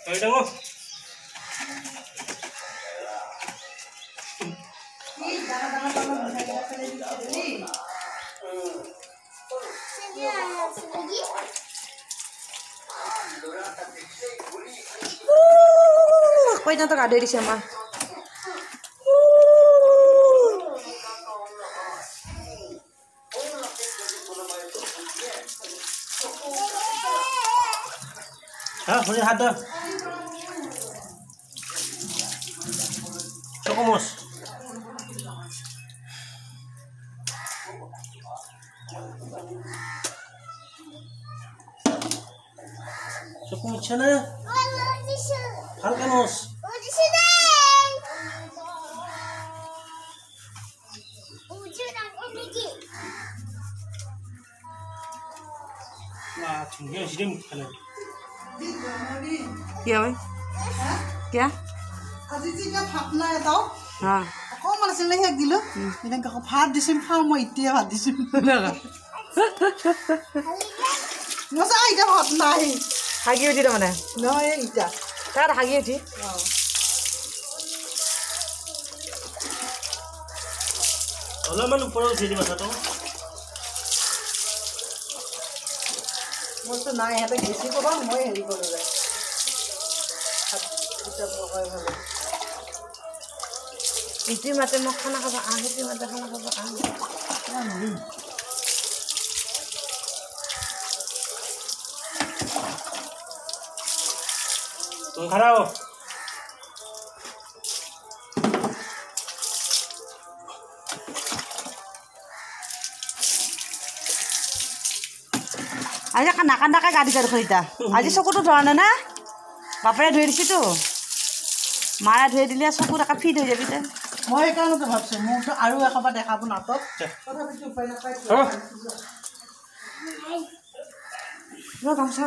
Ayo dong. Koy na to ka dari siya ma. Ah, boleh ada. Chocomus. Chocomus sana. Halkamus. Nah, cungnya sih kan. क्या भाई क्या আজি যে এটা ভাত নাই এটাও हाँ অকণমান আছিল শেষ দিলোঁ এনেকৈ ভাত দিছোঁ খাওঁ মই এতিয়া ভাত দিছোঁ মই চা এতিয়া ভাত নাই হাগি উঠি তাৰমানে নহয় এতিয়া তাত হাগি উঠি অলপমান ওপৰত উঠি দিবা তো মইতো নাই সিহঁতে বেছি ক'বা মই হেৰি কৰোঁ যায় ইটোৱে মাতে মোক খানা খাব আহ সিটোৱে মাতে খানা খাব तुम खड़ा हो আজি নাকান্দাকে গা দিছে দেখোন এতিয়া আজি চকুটো ধৰা নাই না বাপেৰে ধুই দিছেতো মাৰে ধুই দিলে চকু একে ফিট হৈ যাবি তই মই সেইকাৰণেতো ভাবছোঁ মোকতো আৰু এসোপা দেখাব নাটক তথাপিতো উপায় নাপায় গামোচা